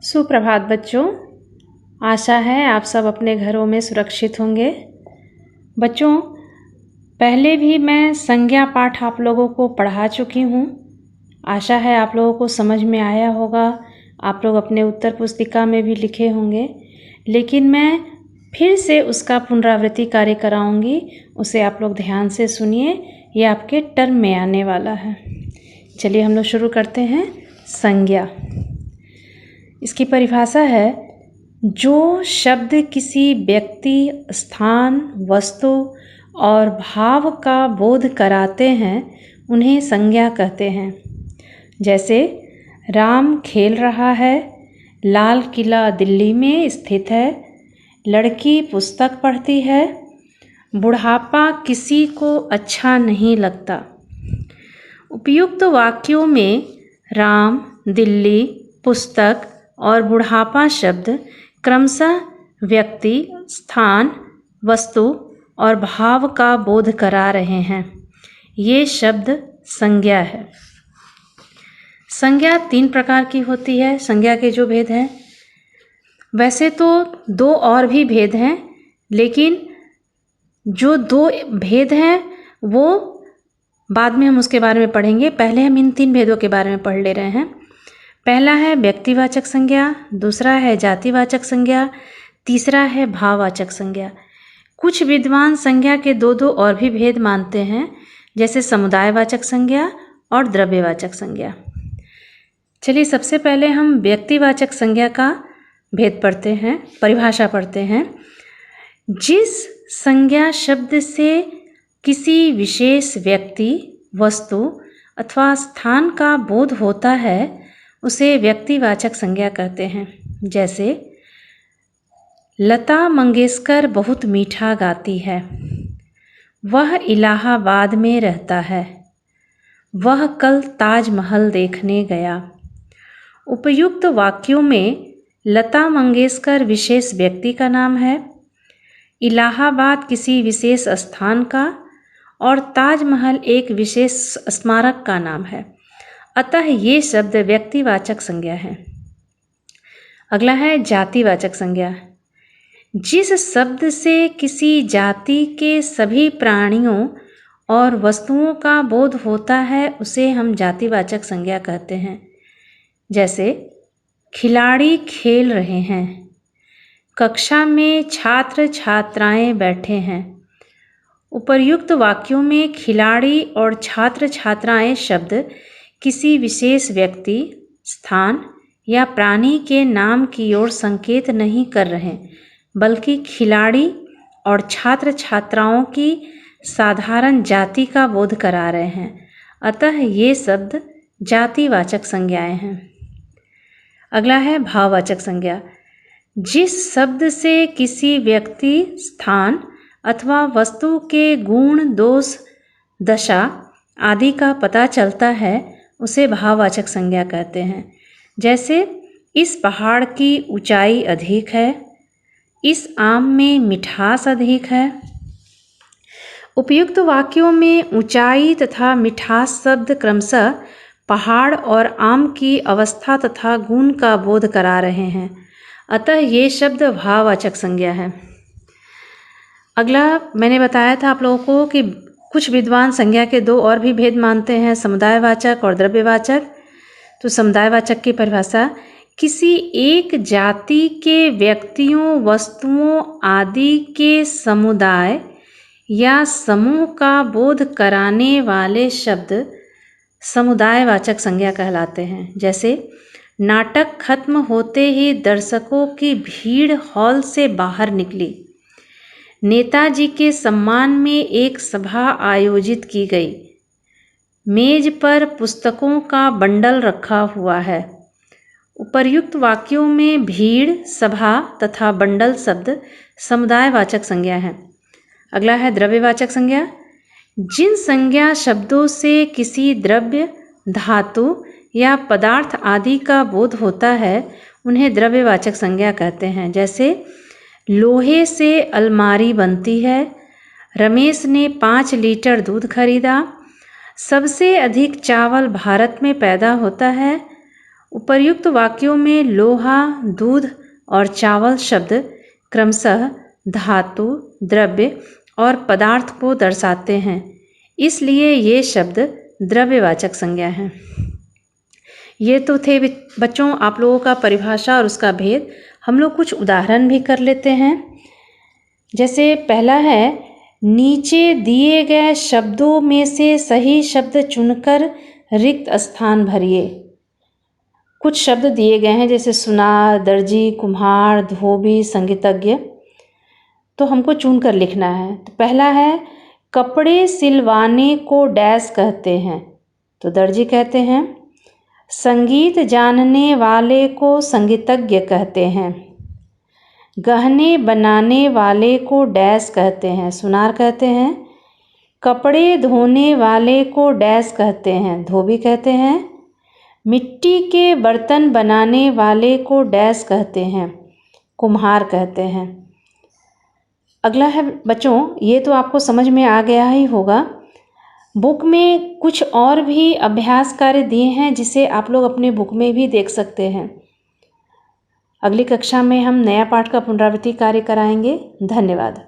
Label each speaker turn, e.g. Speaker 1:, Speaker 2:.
Speaker 1: सुप्रभात बच्चों। आशा है आप सब अपने घरों में सुरक्षित होंगे। बच्चों, पहले भी मैं संज्ञा पाठ आप लोगों को पढ़ा चुकी हूँ। आशा है आप लोगों को समझ में आया होगा। आप लोग अपने उत्तर पुस्तिका में भी लिखे होंगे, लेकिन मैं फिर से उसका पुनरावृत्ति कार्य कराऊंगी। उसे आप लोग ध्यान से सुनिए, ये आपके टर्म में आने वाला है। चलिए हम लोग शुरू करते हैं। संज्ञा, इसकी परिभाषा है जो शब्द किसी व्यक्ति, स्थान, वस्तु और भाव का बोध कराते हैं उन्हें संज्ञा कहते हैं। जैसे राम खेल रहा है, लाल किला दिल्ली में स्थित है, लड़की पुस्तक पढ़ती है, बुढ़ापा किसी को अच्छा नहीं लगता। उपयुक्त वाक्यों में राम, दिल्ली, पुस्तक और बुढ़ापा शब्द क्रमशः व्यक्ति, स्थान, वस्तु और भाव का बोध करा रहे हैं। ये शब्द संज्ञा है। संज्ञा 3 प्रकार की होती है। संज्ञा के जो भेद हैं, वैसे तो 2 और भी भेद हैं, लेकिन जो 2 भेद हैं वो बाद में हम उसके बारे में पढ़ेंगे। पहले हम इन 3 भेदों के बारे में पढ़ ले रहे हैं। पहला है व्यक्तिवाचक संज्ञा, दूसरा है जातिवाचक संज्ञा, तीसरा है भाववाचक संज्ञा। कुछ विद्वान संज्ञा के 2 और भी भेद मानते हैं, जैसे समुदायवाचक संज्ञा और द्रव्यवाचक संज्ञा। चलिए सबसे पहले हम व्यक्तिवाचक संज्ञा का भेद पढ़ते हैं, परिभाषा पढ़ते हैं। जिस संज्ञा शब्द से किसी विशेष व्यक्ति, वस्तु अथवा स्थान का बोध होता है उसे व्यक्तिवाचक संज्ञा कहते हैं। जैसे लता मंगेशकर बहुत मीठा गाती है, वह इलाहाबाद में रहता है, वह कल ताजमहल देखने गया। उपयुक्त वाक्यों में लता मंगेशकर विशेष व्यक्ति का नाम है, इलाहाबाद किसी विशेष स्थान का और ताजमहल एक विशेष स्मारक का नाम है। अतः ये शब्द व्यक्तिवाचक संज्ञा है। अगला है जातिवाचक संज्ञा। जिस शब्द से किसी जाति के सभी प्राणियों और वस्तुओं का बोध होता है उसे हम जातिवाचक संज्ञा कहते हैं। जैसे खिलाड़ी खेल रहे हैं, कक्षा में छात्र छात्राएं बैठे हैं। उपर्युक्त वाक्यों में खिलाड़ी और छात्र छात्राएं शब्द किसी विशेष व्यक्ति, स्थान या प्राणी के नाम की ओर संकेत नहीं कर रहे, बल्कि खिलाड़ी और छात्र छात्राओं की साधारण जाति का बोध करा रहे हैं। अतः ये शब्द जातिवाचक संज्ञाएं हैं। अगला है भाववाचक संज्ञा। जिस शब्द से किसी व्यक्ति, स्थान अथवा वस्तु के गुण, दोष, दशा आदि का पता चलता है उसे भाववाचक संज्ञा कहते हैं। जैसे इस पहाड़ की ऊंचाई अधिक है, इस आम में मिठास अधिक है। उपयुक्त वाक्यों में ऊंचाई तथा मिठास शब्द क्रमशः पहाड़ और आम की अवस्था तथा गुण का बोध करा रहे हैं। अतः ये शब्द भाववाचक संज्ञा है। अगला मैंने बताया था आप लोगों को कि कुछ विद्वान संज्ञा के 2 और भी भेद मानते हैं, समुदायवाचक और द्रव्यवाचक। तो समुदायवाचक की परिभाषा किसी एक जाति के व्यक्तियों, वस्तुओं आदि के समुदाय या समूह का बोध कराने वाले शब्द समुदायवाचक संज्ञा कहलाते हैं। जैसे नाटक खत्म होते ही दर्शकों की भीड़ हॉल से बाहर निकली, नेताजी के सम्मान में एक सभा आयोजित की गई, मेज पर पुस्तकों का बंडल रखा हुआ है। उपर्युक्त वाक्यों में भीड़, सभा तथा बंडल शब्द समुदायवाचक संज्ञा है। अगला है द्रव्यवाचक संज्ञा। जिन संज्ञा शब्दों से किसी द्रव्य, धातु या पदार्थ आदि का बोध होता है उन्हें द्रव्यवाचक संज्ञा कहते हैं। जैसे लोहे से अलमारी बनती है, रमेश ने 5 लीटर दूध खरीदा, सबसे अधिक चावल भारत में पैदा होता है, उपर्युक्त वाक्यों में लोहा, दूध और चावल शब्द क्रमशः धातु, द्रव्य और पदार्थ को दर्शाते हैं, इसलिए ये शब्द द्रव्यवाचक संज्ञा हैं। ये तो थे बच्चों आप लोगों का परिभाषा और उसका भेद। हम लोग कुछ उदाहरण भी कर लेते हैं। जैसे पहला है, नीचे दिए गए शब्दों में से सही शब्द चुनकर रिक्त स्थान भरिए। कुछ शब्द दिए गए हैं जैसे सुनार, दर्जी, कुम्हार, धोबी, संगीतज्ञ, तो हमको चुनकर लिखना है। तो पहला है, कपड़े सिलवाने को डैश कहते हैं, तो दर्जी कहते हैं। संगीत जानने वाले को संगीतज्ञ कहते हैं। गहने बनाने वाले को डैश कहते हैं, सुनार कहते हैं। कपड़े धोने वाले को डैश कहते हैं, धोबी कहते हैं। मिट्टी के बर्तन बनाने वाले को डैश कहते हैं, कुम्हार कहते हैं। अगला है बच्चों, ये तो आपको समझ में आ गया ही होगा। बुक में कुछ और भी अभ्यास कार्य दिए हैं जिसे आप लोग अपने बुक में भी देख सकते हैं। अगली कक्षा में हम नया पाठ का पुनरावृत्ति कार्य कराएंगे। धन्यवाद।